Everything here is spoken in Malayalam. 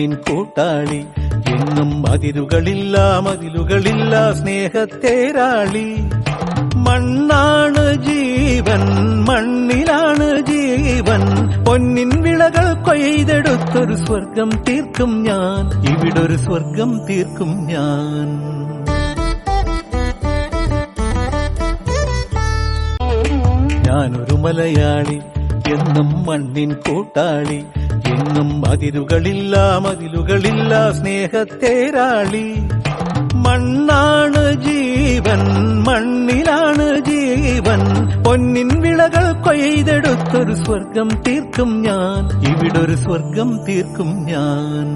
മണ്ണിൻ കൂട്ടാളി, എങ്ങും അതിരുകളില്ല മതിലുകളില്ല സ്നേഹത്തേരാളി. മണ്ണാണ് ജീവൻ, മണ്ണിലാണ് ജീവൻ, പൊന്നിൻ വിളകൾ കൊയ്തെടുത്തൊരു സ്വർഗം തീർക്കും ഞാൻ, ഇവിടൊരു സ്വർഗം തീർക്കും ഞാൻ. ഞാനൊരു മലയാളി, എന്നും മണ്ണിൻ കൂട്ടാളി, എങ്ങും അതിരുകളില്ല മതിലുകളില്ല സ്നേഹത്തേരാളി. മണ്ണാണ് ജീവൻ, മണ്ണിലാണ് ജീവൻ, പൊന്നിൻ വിളകൾ കൊയ്തെടുത്തൊരു സ്വർഗം തീർക്കും ഞാൻ, ഇവിടൊരു സ്വർഗം തീർക്കും ഞാൻ.